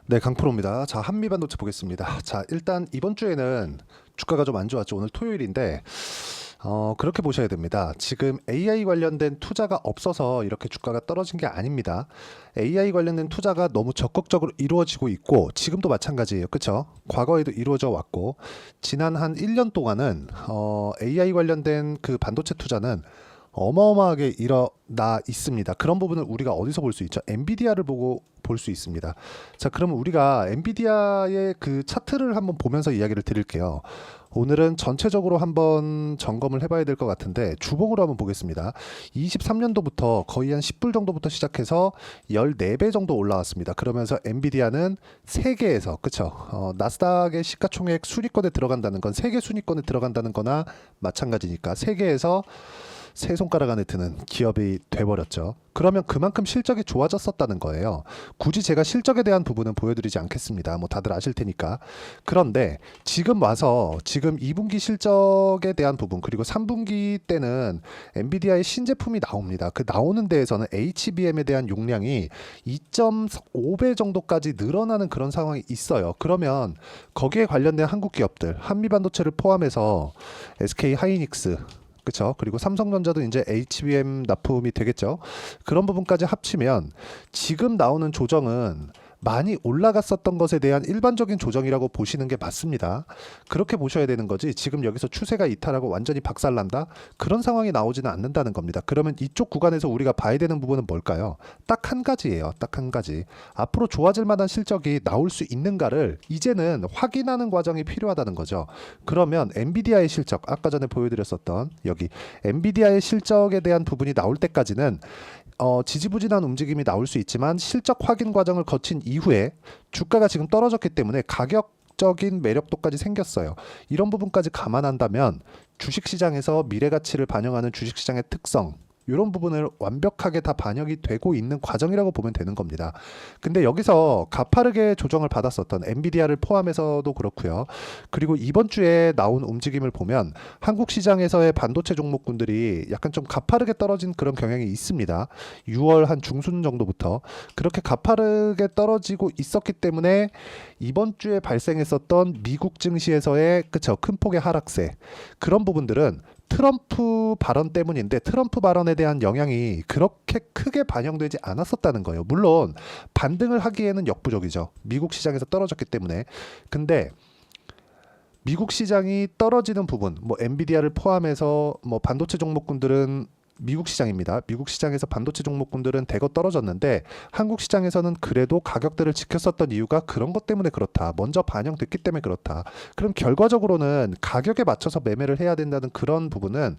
네, 강프로입니다. 자, 한미반도체 보겠습니다. 자, 일단 이번 주에는 주가가 좀 안 좋았죠. 오늘 토요일인데, 그렇게 보셔야 됩니다. 지금 AI 관련된 투자가 없어서 이렇게 주가가 떨어진 게 아닙니다. AI 관련된 투자가 너무 적극적으로 이루어지고 있고, 지금도 마찬가지예요. 그쵸? 과거에도 이루어져 왔고, 지난 한 1년 동안은, AI 관련된 그 반도체 투자는 어마어마하게 일어나 있습니다. 그런 부분을 우리가 어디서 볼 수 있죠? 엔비디아를 보고 볼 수 있습니다. 자, 그러면 우리가 엔비디아의 그 차트를 한번 보면서 이야기를 드릴게요. 오늘은 전체적으로 한번 점검을 해봐야 될 것 같은데 주봉으로 한번 보겠습니다. 23년도부터 거의 한 10불 정도부터 시작해서 14배 정도 올라왔습니다. 그러면서 엔비디아는 세계에서 그쵸? 나스닥의 시가총액 순위권에 들어간다는 건 세계 순위권에 들어간다는 거나 마찬가지니까 세계에서 세 손가락 안에 드는 기업이 돼버렸죠. 그러면 그만큼 실적이 좋아졌었다는 거예요. 굳이 제가 실적에 대한 부분은 보여드리지 않겠습니다. 뭐 다들 아실 테니까. 그런데 지금 와서 지금 2분기 실적에 대한 부분 그리고 3분기 때는 엔비디아의 신제품이 나옵니다. 그 나오는 데에서는 HBM에 대한 용량이 2.5배 정도까지 늘어나는 그런 상황이 있어요. 그러면 거기에 관련된 한국 기업들, 한미반도체를 포함해서 SK 하이닉스 그렇죠. 그리고 삼성전자도 이제 HBM 납품이 되겠죠. 그런 부분까지 합치면 지금 나오는 조정은 많이 올라갔었던 것에 대한 일반적인 조정이라고 보시는 게 맞습니다. 그렇게 보셔야 되는 거지. 지금 여기서 추세가 이탈하고 완전히 박살난다? 그런 상황이 나오지는 않는다는 겁니다. 그러면 이쪽 구간에서 우리가 봐야 되는 부분은 뭘까요? 딱 한 가지예요. 딱 한 가지. 앞으로 좋아질 만한 실적이 나올 수 있는가를 이제는 확인하는 과정이 필요하다는 거죠. 그러면 엔비디아의 실적, 아까 전에 보여드렸었던 여기 엔비디아의 실적에 대한 부분이 나올 때까지는 지지부진한 움직임이 나올 수 있지만 실적 확인 과정을 거친 이후에 주가가 지금 떨어졌기 때문에 가격적인 매력도까지 생겼어요. 이런 부분까지 감안한다면 주식시장에서 미래가치를 반영하는 주식시장의 특성 이런 부분을 완벽하게 다 반영이 되고 있는 과정이라고 보면 되는 겁니다. 근데 여기서 가파르게 조정을 받았었던 엔비디아를 포함해서도 그렇고요. 그리고 이번 주에 나온 움직임을 보면 한국 시장에서의 반도체 종목군들이 약간 좀 가파르게 떨어진 그런 경향이 있습니다. 6월 한 중순 정도부터 그렇게 가파르게 떨어지고 있었기 때문에 이번 주에 발생했었던 미국 증시에서의 그쵸 큰 폭의 하락세 그런 부분들은 트럼프 발언 때문인데 트럼프 발언에 대한 영향이 그렇게 크게 반영되지 않았었다는 거예요. 물론 반등을 하기에는 역부족이죠. 미국 시장에서 떨어졌기 때문에. 근데 미국 시장이 떨어지는 부분, 뭐 엔비디아를 포함해서 뭐 반도체 종목군들은 미국 시장입니다. 미국 시장에서 반도체 종목군들은 대거 떨어졌는데 한국 시장에서는 그래도 가격대를 지켰었던 이유가 그런 것 때문에 그렇다. 먼저 반영됐기 때문에 그렇다. 그럼 결과적으로는 가격에 맞춰서 매매를 해야 된다는 그런 부분은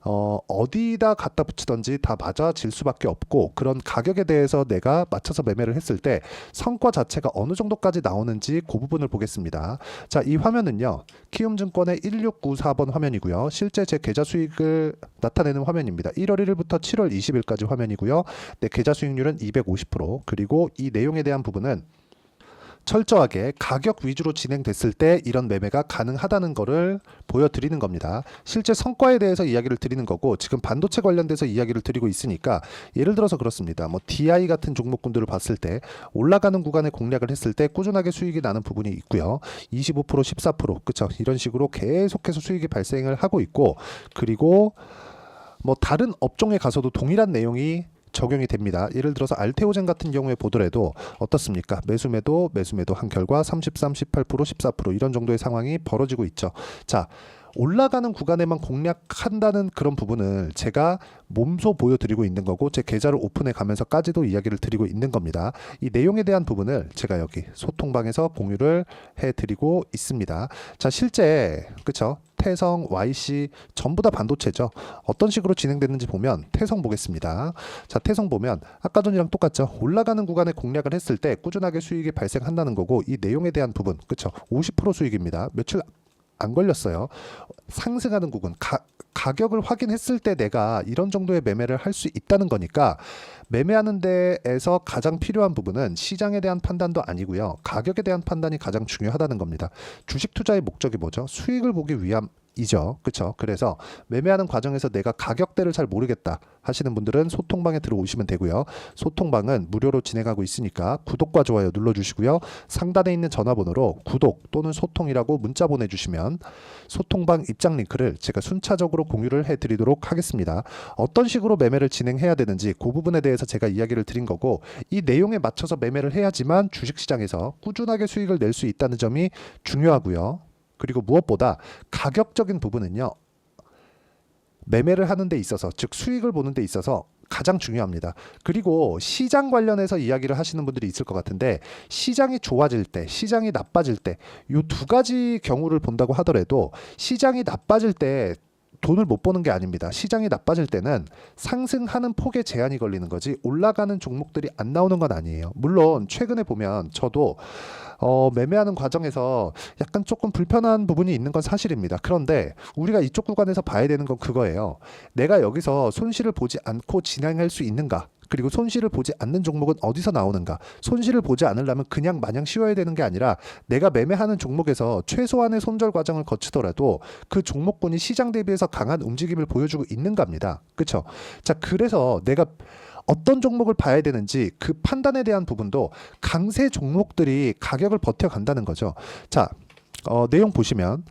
어디다 갖다 붙이든지 다 맞아질 수밖에 없고 그런 가격에 대해서 내가 맞춰서 매매를 했을 때 성과 자체가 어느 정도까지 나오는지 그 부분을 보겠습니다. 자, 이 화면은요. 키움증권의 1694번 화면이고요. 실제 제 계좌 수익을 나타내는 화면입니다. 1월 1일부터 7월 20일까지 화면이고요. 내 계좌 수익률은 250% 그리고 이 내용에 대한 부분은 철저하게 가격 위주로 진행됐을 때 이런 매매가 가능하다는 거를 보여드리는 겁니다. 실제 성과에 대해서 이야기를 드리는 거고 지금 반도체 관련돼서 이야기를 드리고 있으니까 예를 들어서 그렇습니다. 뭐 DI 같은 종목군들을 봤을 때 올라가는 구간에 공략을 했을 때 꾸준하게 수익이 나는 부분이 있고요. 25% 14% 그쵸 이런 식으로 계속해서 수익이 발생을 하고 있고 그리고 뭐 다른 업종에 가서도 동일한 내용이 적용이 됩니다. 예를 들어서 알테오젠 같은 경우에 보더라도 어떻습니까? 매수매도 한 결과 33, 18%, 14% 이런 정도의 상황이 벌어지고 있죠. 자, 올라가는 구간에만 공략한다는 그런 부분을 제가 몸소 보여드리고 있는 거고 제 계좌를 오픈해 가면서까지도 이야기를 드리고 있는 겁니다. 이 내용에 대한 부분을 제가 여기 소통방에서 공유를 해드리고 있습니다. 자, 실제 그쵸? 태성, YC 전부 다 반도체죠. 어떤 식으로 진행됐는지 보면 태성 보겠습니다. 자, 태성 보면 아까 전이랑 똑같죠. 올라가는 구간에 공략을 했을 때 꾸준하게 수익이 발생한다는 거고 이 내용에 대한 부분 그쵸? 50% 수익입니다. 며칠 안 걸렸어요. 상승하는 구간 가격을 확인했을 때 내가 이런 정도의 매매를 할 수 있다는 거니까 매매하는 데에서 가장 필요한 부분은 시장에 대한 판단도 아니고요. 가격에 대한 판단이 가장 중요하다는 겁니다. 주식 투자의 목적이 뭐죠? 수익을 보기 위함 이죠. 그쵸? 그래서 매매하는 과정에서 내가 가격대를 잘 모르겠다 하시는 분들은 소통방에 들어오시면 되고요. 소통방은 무료로 진행하고 있으니까 구독과 좋아요 눌러주시고요. 상단에 있는 전화번호로 구독 또는 소통이라고 문자 보내주시면 소통방 입장 링크를 제가 순차적으로 공유를 해드리도록 하겠습니다. 어떤 식으로 매매를 진행해야 되는지 그 부분에 대해서 제가 이야기를 드린 거고, 이 내용에 맞춰서 매매를 해야지만 주식시장에서 꾸준하게 수익을 낼 수 있다는 점이 중요하고요. 그리고 무엇보다 가격적인 부분은요, 매매를 하는 데 있어서, 즉 수익을 보는 데 있어서 가장 중요합니다. 그리고 시장 관련해서 이야기를 하시는 분들이 있을 것 같은데, 시장이 좋아질 때, 시장이 나빠질 때, 이 두 가지 경우를 본다고 하더라도 시장이 나빠질 때 돈을 못 버는 게 아닙니다. 시장이 나빠질 때는 상승하는 폭에 제한이 걸리는 거지 올라가는 종목들이 안 나오는 건 아니에요. 물론 최근에 보면 저도 매매하는 과정에서 약간 조금 불편한 부분이 있는 건 사실입니다. 그런데 우리가 이쪽 구간에서 봐야 되는 건 그거예요. 내가 여기서 손실을 보지 않고 진행할 수 있는가? 그리고 손실을 보지 않는 종목은 어디서 나오는가? 손실을 보지 않으려면 그냥 마냥 쉬어야 되는 게 아니라 내가 매매하는 종목에서 최소한의 손절 과정을 거치더라도 그 종목군이 시장 대비해서 강한 움직임을 보여주고 있는가입니다. 그렇죠? 자, 그래서 내가 어떤 종목을 봐야 되는지 그 판단에 대한 부분도 강세 종목들이 가격을 버텨간다는 거죠. 자, 내용 보시면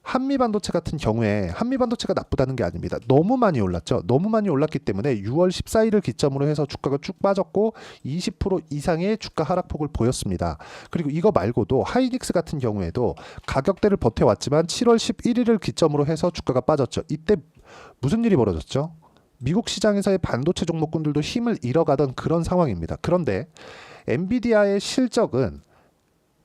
한미반도체 같은 경우에 한미반도체가 나쁘다는 게 아닙니다. 너무 많이 올랐죠. 너무 많이 올랐기 때문에 6월 14일을 기점으로 해서 주가가 쭉 빠졌고 20% 이상의 주가 하락폭을 보였습니다. 그리고 이거 말고도 하이닉스 같은 경우에도 가격대를 버텨왔지만 7월 11일을 기점으로 해서 주가가 빠졌죠. 이때 무슨 일이 벌어졌죠? 미국 시장에서의 반도체 종목군들도 힘을 잃어가던 그런 상황입니다. 그런데 엔비디아의 실적은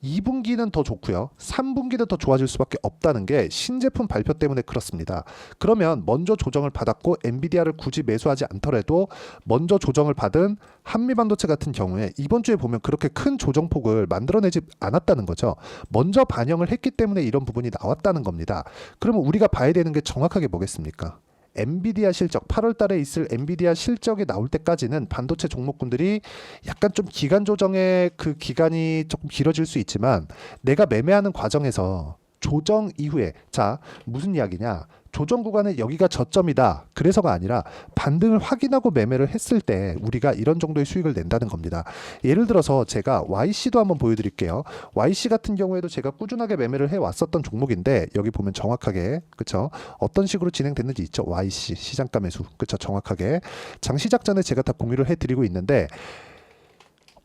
2분기는 더 좋고요. 3분기는 더 좋아질 수밖에 없다는 게 신제품 발표 때문에 그렇습니다. 그러면 먼저 조정을 받았고 엔비디아를 굳이 매수하지 않더라도 먼저 조정을 받은 한미반도체 같은 경우에 이번 주에 보면 그렇게 큰 조정폭을 만들어내지 않았다는 거죠. 먼저 반영을 했기 때문에 이런 부분이 나왔다는 겁니다. 그러면 우리가 봐야 되는 게 정확하게 뭐겠습니까? 엔비디아 실적, 8월 달에 있을 엔비디아 실적이 나올 때까지는 반도체 종목군들이 약간 좀 기간 조정의 그 기간이 조금 길어질 수 있지만 내가 매매하는 과정에서 조정 이후에, 자, 무슨 이야기냐? 조정 구간에 여기가 저점이다. 그래서가 아니라 반등을 확인하고 매매를 했을 때 우리가 이런 정도의 수익을 낸다는 겁니다. 예를 들어서 제가 YC도 한번 보여드릴게요. YC 같은 경우에도 제가 꾸준하게 매매를 해왔었던 종목인데 여기 보면 정확하게, 그쵸? 어떤 식으로 진행됐는지 있죠? YC 시장가 매수, 그쵸? 정확하게 장시작 전에 제가 다 공유를 해드리고 있는데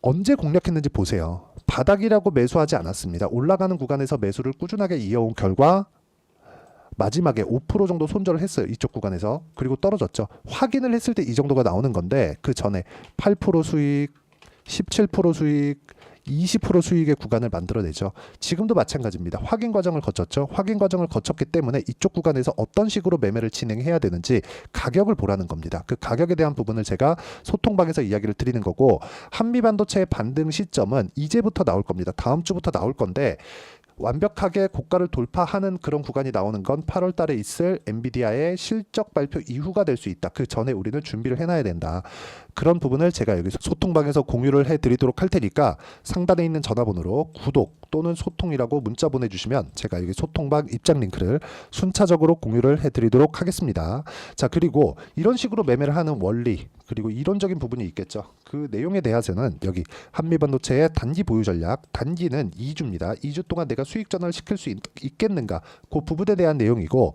언제 공략했는지 보세요. 바닥이라고 매수하지 않았습니다. 올라가는 구간에서 매수를 꾸준하게 이어온 결과 마지막에 5% 정도 손절을 했어요. 이쪽 구간에서. 그리고 떨어졌죠. 확인을 했을 때 이 정도가 나오는 건데 그 전에 8% 수익, 17% 수익, 20% 수익의 구간을 만들어내죠. 지금도 마찬가지입니다. 확인 과정을 거쳤죠. 확인 과정을 거쳤기 때문에 이쪽 구간에서 어떤 식으로 매매를 진행해야 되는지 가격을 보라는 겁니다. 그 가격에 대한 부분을 제가 소통방에서 이야기를 드리는 거고, 한미반도체의 반등 시점은 이제부터 나올 겁니다. 다음 주부터 나올 건데 완벽하게 고가를 돌파하는 그런 구간이 나오는 건 8월 달에 있을 엔비디아의 실적 발표 이후가 될 수 있다. 그 전에 우리는 준비를 해놔야 된다. 그런 부분을 제가 여기서 소통방에서 공유를 해드리도록 할 테니까 상단에 있는 전화번호로 구독 또는 소통이라고 문자 보내주시면 제가 여기 소통방 입장 링크를 순차적으로 공유를 해드리도록 하겠습니다. 자, 그리고 이런 식으로 매매를 하는 원리, 그리고 이론적인 부분이 있겠죠. 그 내용에 대해서는 여기 한미반도체의 단기 보유 전략, 단기는 2주입니다. 2주 동안 내가 수익 전환을 시킬 수 있겠는가, 그 부분에 대한 내용이고,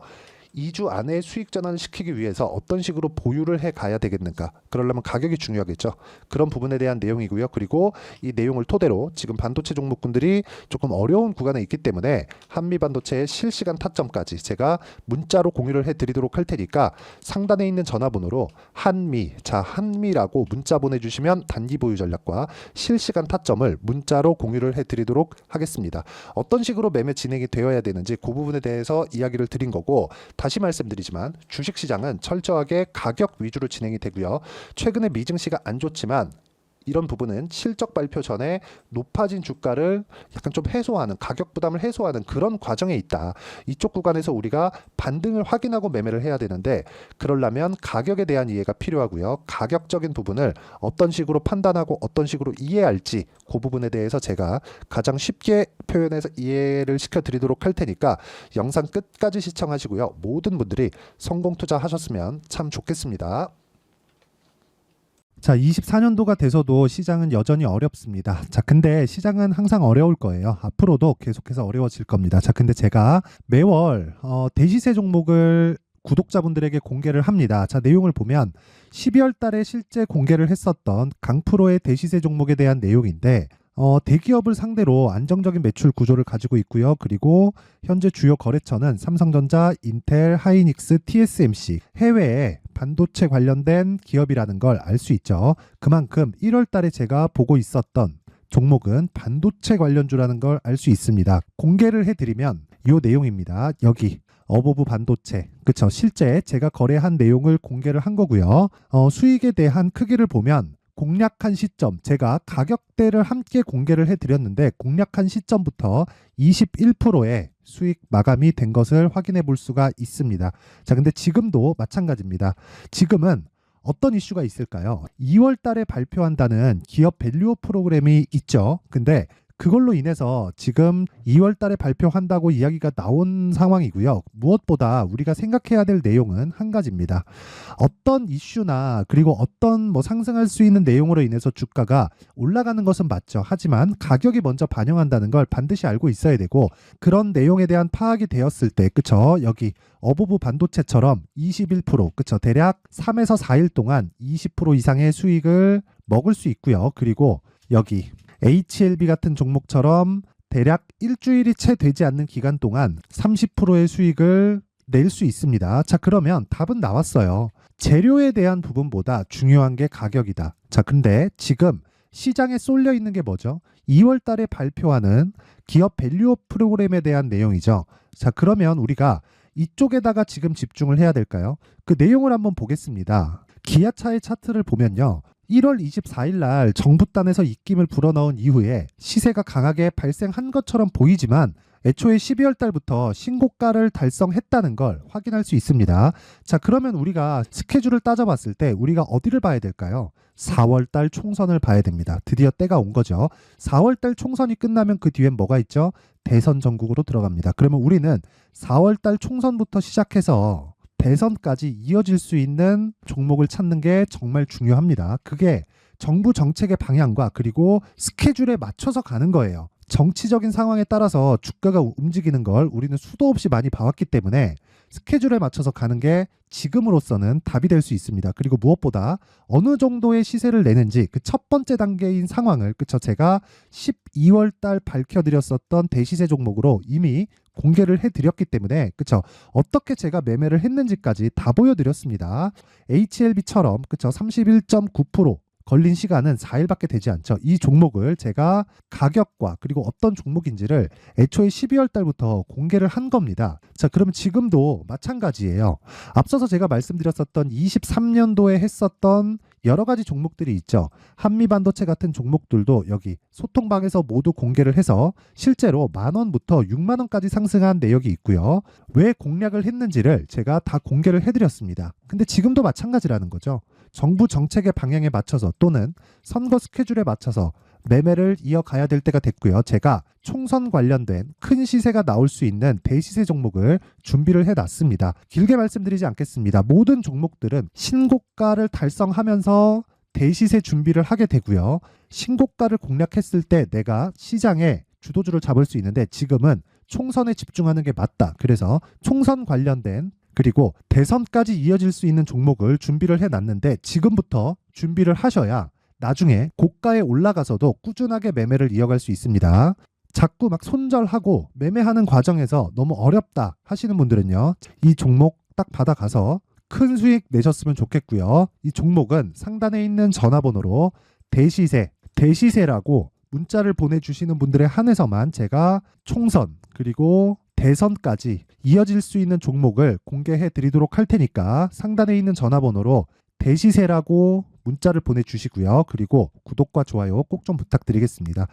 2주 안에 수익 전환을 시키기 위해서 어떤 식으로 보유를 해 가야 되겠는가, 그러려면 가격이 중요하겠죠. 그런 부분에 대한 내용이고요. 그리고 이 내용을 토대로 지금 반도체 종목군들이 조금 어려운 구간에 있기 때문에 한미반도체의 실시간 타점까지 제가 문자로 공유를 해드리도록 할 테니까 상단에 있는 전화번호로 한미, 자, 한미라고 문자 보내주시면 단기 보유 전략과 실시간 타점을 문자로 공유를 해드리도록 하겠습니다. 어떤 식으로 매매 진행이 되어야 되는지 그 부분에 대해서 이야기를 드린 거고, 다시 말씀드리지만 주식시장은 철저하게 가격 위주로 진행이 되고요. 최근에 미증시가 안 좋지만 이런 부분은 실적 발표 전에 높아진 주가를 약간 좀 해소하는, 가격 부담을 해소하는 그런 과정에 있다. 이쪽 구간에서 우리가 반등을 확인하고 매매를 해야 되는데, 그러려면 가격에 대한 이해가 필요하고요. 가격적인 부분을 어떤 식으로 판단하고 어떤 식으로 이해할지, 그 부분에 대해서 제가 가장 쉽게 표현해서 이해를 시켜드리도록 할 테니까 영상 끝까지 시청하시고요. 모든 분들이 성공 투자하셨으면 참 좋겠습니다. 자, 24년도가 돼서도 시장은 여전히 어렵습니다. 자, 근데 시장은 항상 어려울 거예요. 앞으로도 계속해서 어려워질 겁니다. 자, 근데 제가 매월 대시세 종목을 구독자분들에게 공개를 합니다. 자, 내용을 보면 12월 달에 실제 공개를 했었던 강프로의 대시세 종목에 대한 내용인데, 대기업을 상대로 안정적인 매출 구조를 가지고 있고요. 그리고 현재 주요 거래처는 삼성전자, 인텔, 하이닉스, TSMC, 해외에 반도체 관련된 기업이라는 걸 알 수 있죠. 그만큼 1월 달에 제가 보고 있었던 종목은 반도체 관련주라는 걸 알 수 있습니다. 공개를 해드리면 이 내용입니다. 여기 어보브 반도체, 그쵸? 실제 제가 거래한 내용을 공개를 한 거고요. 수익에 대한 크기를 보면 공략한 시점, 제가 가격대를 함께 공개를 해드렸는데 공략한 시점부터 21%의 수익 마감이 된 것을 확인해 볼 수가 있습니다. 자, 근데 지금도 마찬가지입니다. 지금은 어떤 이슈가 있을까요? 2월 달에 발표한다는 기업 밸류업 프로그램이 있죠. 근데 그걸로 인해서 지금 2월 달에 발표한다고 이야기가 나온 상황이고요. 무엇보다 우리가 생각해야 될 내용은 한 가지입니다. 어떤 이슈나 그리고 어떤 상승할 수 있는 내용으로 인해서 주가가 올라가는 것은 맞죠. 하지만 가격이 먼저 반영한다는 걸 반드시 알고 있어야 되고, 그런 내용에 대한 파악이 되었을 때, 그쵸? 여기 어보브 반도체처럼 21%, 그쵸? 대략 3에서 4일 동안 20% 이상의 수익을 먹을 수 있고요. 그리고 여기 HLB 같은 종목처럼 대략 일주일이 채 되지 않는 기간 동안 30%의 수익을 낼 수 있습니다. 자, 그러면 답은 나왔어요. 재료에 대한 부분보다 중요한 게 가격이다. 자, 근데 지금 시장에 쏠려 있는 게 뭐죠? 2월 달에 발표하는 기업 밸류업 프로그램에 대한 내용이죠. 자, 그러면 우리가 이쪽에다가 지금 집중을 해야 될까요? 그 내용을 한번 보겠습니다. 기아차의 차트를 보면요. 1월 24일 날 정부단에서 입김을 불어넣은 이후에 시세가 강하게 발생한 것처럼 보이지만 애초에 12월 달부터 신고가를 달성했다는 걸 확인할 수 있습니다. 자, 그러면 우리가 스케줄을 따져봤을 때 우리가 어디를 봐야 될까요? 4월 달 총선을 봐야 됩니다. 드디어 때가 온 거죠. 4월 달 총선이 끝나면 그 뒤엔 뭐가 있죠? 대선 전국으로 들어갑니다. 그러면 우리는 4월 달 총선부터 시작해서 대선까지 이어질 수 있는 종목을 찾는 게 정말 중요합니다. 그게 정부 정책의 방향과 그리고 스케줄에 맞춰서 가는 거예요. 정치적인 상황에 따라서 주가가 움직이는 걸 우리는 수도 없이 많이 봐왔기 때문에 스케줄에 맞춰서 가는 게 지금으로서는 답이 될 수 있습니다. 그리고 무엇보다 어느 정도의 시세를 내는지 그 첫 번째 단계인 상황을, 그쵸? 제가 12월 달 밝혀드렸었던 대시세 종목으로 이미 공개를 해드렸기 때문에, 그쵸? 어떻게 제가 매매를 했는지까지 다 보여드렸습니다. HLB처럼, 그쵸? 31.9% 걸린 시간은 4일밖에 되지 않죠. 이 종목을 제가 가격과 그리고 어떤 종목인지를 애초에 12월 달부터 공개를 한 겁니다. 자, 그러면 지금도 마찬가지예요. 앞서서 제가 말씀드렸었던 23년도에 했었던 여러 가지 종목들이 있죠. 한미반도체 같은 종목들도 여기 소통방에서 모두 공개를 해서 실제로 10,000원부터 60,000원까지 상승한 내역이 있고요. 왜 공략을 했는지를 제가 다 공개를 해드렸습니다. 근데 지금도 마찬가지라는 거죠. 정부 정책의 방향에 맞춰서 또는 선거 스케줄에 맞춰서 매매를 이어가야 될 때가 됐고요. 제가 총선 관련된 큰 시세가 나올 수 있는 대시세 종목을 준비를 해놨습니다. 길게 말씀드리지 않겠습니다. 모든 종목들은 신고가를 달성하면서 대시세 준비를 하게 되고요. 신고가를 공략했을 때 내가 시장에 주도주를 잡을 수 있는데 지금은 총선에 집중하는 게 맞다. 그래서 총선 관련된 그리고 대선까지 이어질 수 있는 종목을 준비를 해놨는데 지금부터 준비를 하셔야 나중에 고가에 올라가서도 꾸준하게 매매를 이어갈 수 있습니다. 자꾸 막 손절하고 매매하는 과정에서 너무 어렵다 하시는 분들은요. 이 종목 딱 받아가서 큰 수익 내셨으면 좋겠고요. 이 종목은 상단에 있는 전화번호로 대시세라고 문자를 보내주시는 분들에 한해서만 제가 총선 그리고 대선까지 이어질 수 있는 종목을 공개해 드리도록 할 테니까 상단에 있는 전화번호로 대시세라고 문자를 보내주시고요. 그리고 구독과 좋아요 꼭 좀 부탁드리겠습니다.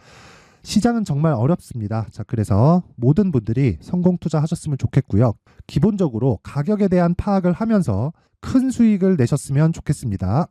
시장은 정말 어렵습니다. 자, 그래서 모든 분들이 성공 투자하셨으면 좋겠고요. 기본적으로 가격에 대한 파악을 하면서 큰 수익을 내셨으면 좋겠습니다.